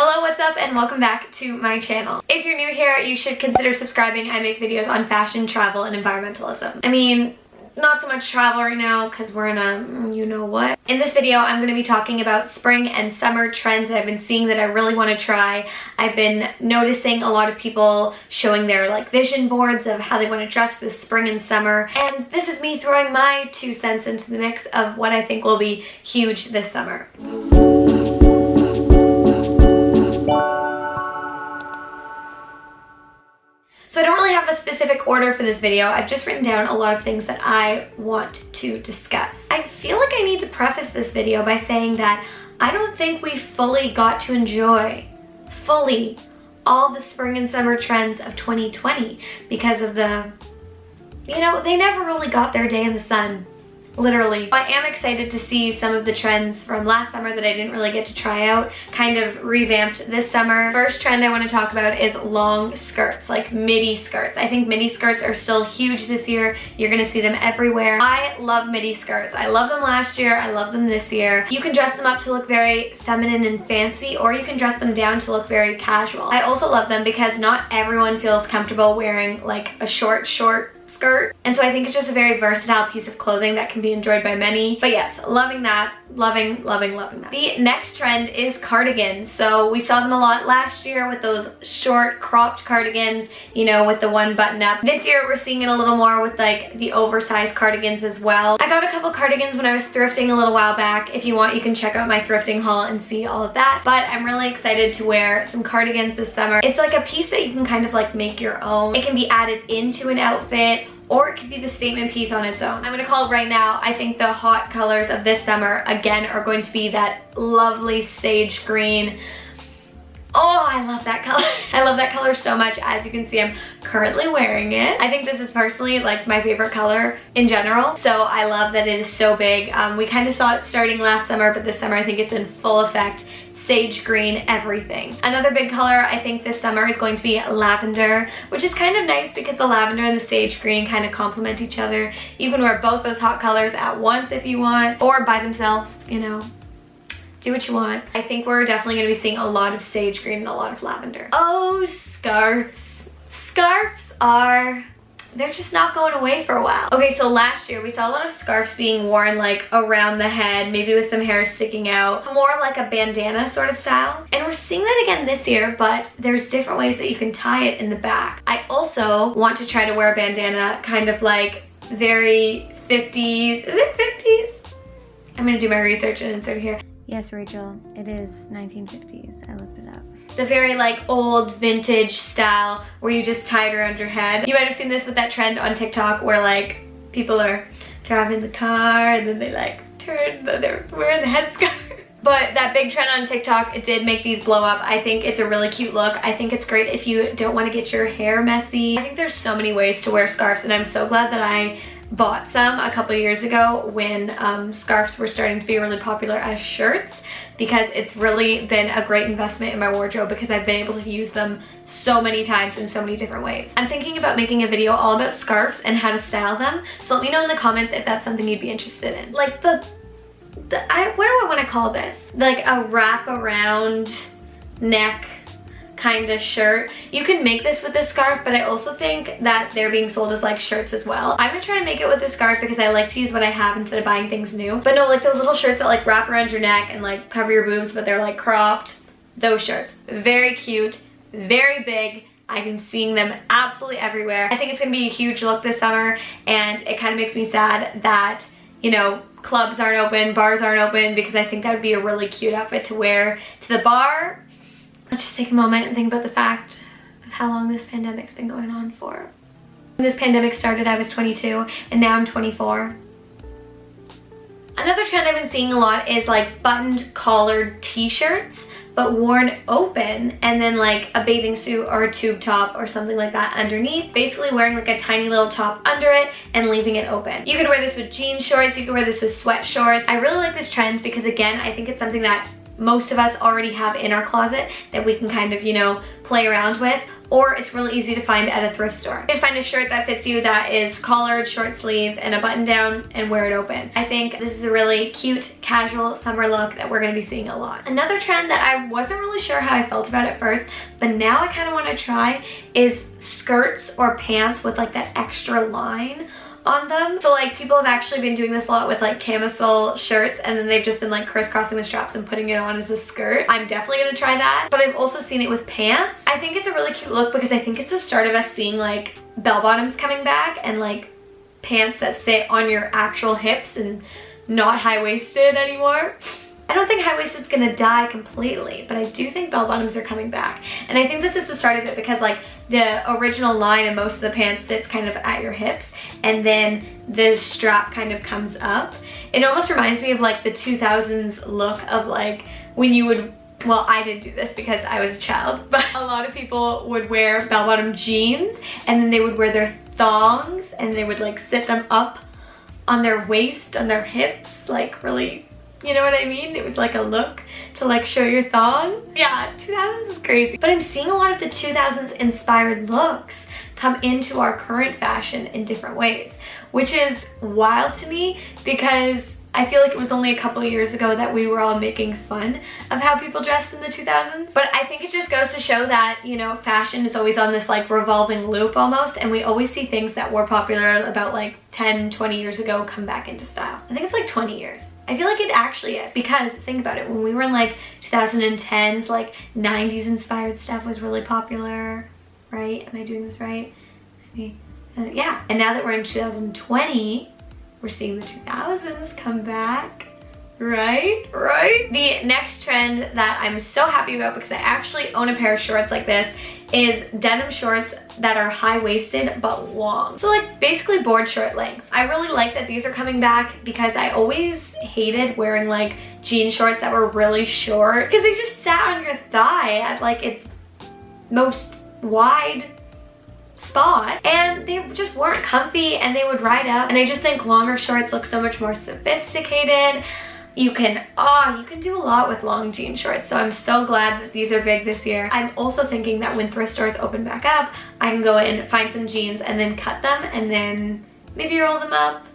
Hello, what's up, and welcome back to my channel. If you're new here, you should consider subscribing. I make videos on fashion, travel, and environmentalism. I mean, not so much travel right now because we're in a you-know-what. In this video, I'm going to be talking about spring and summer trends that I've been seeing that I really want to try. I've been noticing a lot of people showing their vision boards of how they want to dress for the spring and summer. And this is me throwing my 2 cents into the mix of what I think will be huge this summer. So I don't really have a specific order for this video. I've just written down a lot of things that I want to discuss. I feel like I need to preface this video by saying that I don't think we fully got to enjoy all the spring and summer trends of 2020 because of the, they never really got their day in the sun. Literally. I am excited to see some of the trends from last summer that I didn't really get to try out, kind of revamped this summer. First trend I want to talk about is long skirts, like midi skirts. I think midi skirts are still huge this year. You're gonna see them everywhere. I love midi skirts. I love them last year, I love them this year. You can dress them up to look very feminine and fancy, or you can dress them down to look very casual. I also love them because not everyone feels comfortable wearing like a short skirt, and so I think it's just a very versatile piece of clothing that can be enjoyed by many. But yes, loving that, loving that. The next trend is cardigans. So we saw them a lot last year with those short cropped cardigans, with the one button up. This year we're seeing it a little more with like the oversized cardigans as well. I got a couple cardigans when I was thrifting a little while back. If you want, you can check out my thrifting haul and see all of that. But I'm really excited to wear some cardigans this summer. It's like a piece that you can kind of like make your own. It can be added into an outfit, or it could be the statement piece on its own. I'm gonna call it right now. I think the hot colors of this summer, again, are going to be that lovely sage green. Oh, I love that color. I love that color so much. As you can see, I'm currently wearing it. I think this is personally like my favorite color in general. So I love that it is so big. We kind of saw it starting last summer, but this summer I think it's in full effect. Sage green, everything. Another big color I think this summer is going to be lavender, which is kind of nice because the lavender and the sage green kind of complement each other. You can wear both those hot colors at once if you want, or by themselves, do what you want. I think we're definitely going to be seeing a lot of sage green and a lot of lavender. Oh, scarves. Scarves they're just not going away for a while. Okay, so last year we saw a lot of scarves being worn like around the head, maybe with some hair sticking out, more like a bandana sort of style. And we're seeing that again this year, but there's different ways that you can tie it in the back. I also want to try to wear a bandana kind of like very 50s. Is it 50s? I'm gonna do my research and insert here. Yes, Rachel, it is 1950s. I looked it up. The very like old vintage style where you just tie it around your head. You might have seen this with that trend on TikTok where like people are driving the car and then they like turn, they're wearing the headscarf. But that big trend on TikTok, it did make these blow up. I think it's a really cute look. I think it's great if you don't want to get your hair messy. I think there's so many ways to wear scarves, and I'm so glad that I bought some a couple years ago when scarves were starting to be really popular as shirts, because it's really been a great investment in my wardrobe because I've been able to use them so many times in so many different ways. I'm thinking about making a video all about scarves and how to style them, so let me know in the comments if that's something you'd be interested in. Like what do I want to call this? Like a wrap around neck kind of shirt. You can make this with this scarf, but I also think that they're being sold as like shirts as well. I'm gonna try to make it with this scarf because I like to use what I have instead of buying things new. But no, like those little shirts that like wrap around your neck and like cover your boobs, but they're like cropped. Those shirts, very cute, very big. I'm seeing them absolutely everywhere. I think it's gonna be a huge look this summer, and it kind of makes me sad that, clubs aren't open, bars aren't open, because I think that would be a really cute outfit to wear to the bar. Let's just take a moment and think about the fact of how long this pandemic's been going on for. When this pandemic started, I was 22, and now I'm 24. Another trend I've been seeing a lot is like buttoned collared t-shirts, but worn open, and then like a bathing suit or a tube top or something like that underneath. Basically wearing like a tiny little top under it and leaving it open. You could wear this with jean shorts, you could wear this with sweat shorts. I really like this trend because, again, I think it's something that most of us already have in our closet that we can kind of, play around with. or it's really easy to find at a thrift store. Just find a shirt that fits you that is collared, short sleeve, and a button down, and wear it open. I think this is a really cute, casual summer look that we're gonna be seeing a lot. Another trend that I wasn't really sure how I felt about at first, but now I kind of want to try is skirts or pants with like that extra line on them. So like people have actually been doing this a lot with like camisole shirts, and then they've just been like crisscrossing the straps and putting it on as a skirt. I'm definitely gonna try that, but I've also seen it with pants. I think it's a really cute look because I think it's the start of us seeing like bell bottoms coming back and like pants that sit on your actual hips and not high-waisted anymore. I don't think high-waisted's gonna die completely, but I do think bell bottoms are coming back. And I think this is the start of it because like the original line in most of the pants sits kind of at your hips, and then the strap kind of comes up. It almost reminds me of like the 2000s look of like when you would, well, I didn't do this because I was a child, but a lot of people would wear bell-bottom jeans and then they would wear their thongs and they would like sit them up on their waist, on their hips, like really, you know what I mean? It was like a look to like show your thong. Yeah, 2000s is crazy. But I'm seeing a lot of the 2000s inspired looks come into our current fashion in different ways, which is wild to me because I feel like it was only a couple of years ago that we were all making fun of how people dressed in the 2000s. But I think it just goes to show that, you know, fashion is always on this like revolving loop almost, and we always see things that were popular about like 10, 20 years ago come back into style. I think it's like 20 years. I feel like it actually is, because think about it, when we were in like 2010s, like 90s inspired stuff was really popular, right? Am I doing this right? I mean, yeah. And now that we're in 2020, we're seeing the 2000s come back, right? Right? The next trend that I'm so happy about, because I actually own a pair of shorts like this, is denim shorts that are high-waisted but long. So like basically board short length. I really like that these are coming back because I always hated wearing like jean shorts that were really short because they just sat on your thigh at like its most wide spot, and they just weren't comfy and they would ride up. And I just think longer shorts look so much more sophisticated. You can do a lot with long jean shorts, so I'm so glad that these are big this year. I'm also thinking that when thrift stores open back up, I can go in, find some jeans, and then cut them, and then maybe roll them up.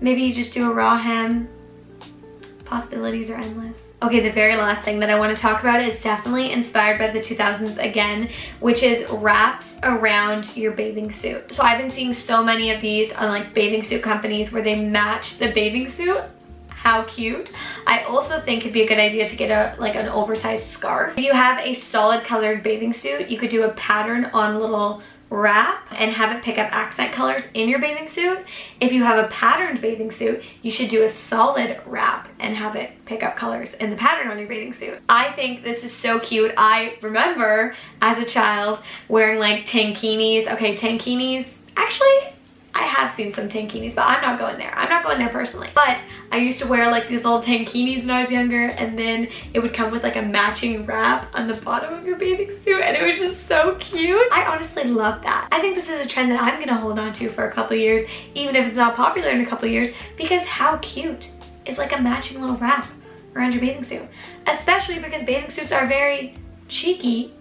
Maybe you just do a raw hem. Possibilities are endless. Okay, the very last thing that I want to talk about is definitely inspired by the 2000s again, which is wraps around your bathing suit. So I've been seeing so many of these on like bathing suit companies where they match the bathing suit. How cute. I also think it'd be a good idea to get an oversized scarf. If you have a solid colored bathing suit, you could do a pattern on a little wrap and have it pick up accent colors in your bathing suit. If you have a patterned bathing suit, you should do a solid wrap and have it pick up colors in the pattern on your bathing suit. I think this is so cute. I remember as a child wearing like tankinis. Okay, tankinis, actually I have seen some tankinis, but I'm not going there. I'm not going there personally. But I used to wear like these little tankinis when I was younger, and then it would come with like a matching wrap on the bottom of your bathing suit, and it was just so cute. I honestly love that. I think this is a trend that I'm gonna hold on to for a couple of years, even if it's not popular in a couple of years, because how cute is like a matching little wrap around your bathing suit? Especially because bathing suits are very cheeky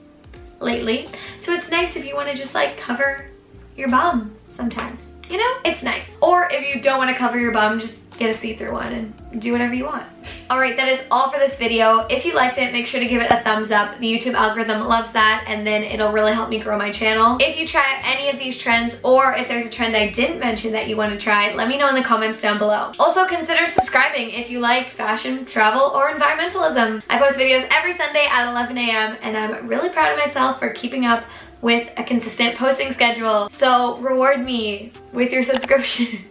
lately. So it's nice if you wanna just like cover your bum sometimes. You know, it's nice. Or if you don't want to cover your bum, just get a see-through one and do whatever you want. Alright, that is all for this video. If you liked it, make sure to give it a thumbs up. The YouTube algorithm loves that, and then it'll really help me grow my channel. If you try any of these trends, or if there's a trend I didn't mention that you want to try, let me know in the comments down below. Also, consider subscribing if you like fashion, travel, or environmentalism. I post videos every Sunday at 11 a.m. and I'm really proud of myself for keeping up with a consistent posting schedule. So reward me with your subscription.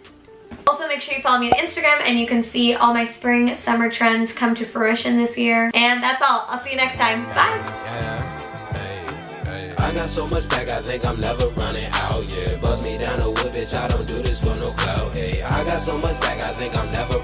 Also, make sure you follow me on Instagram and you can see all my spring, summer trends come to fruition this year. And that's all. I'll see you next time. Bye. I got so much back, I think I'm never running out, yeah. Bust me down a whip, bitch, I don't do this for no clout, hey. I got so much back, I think I'm never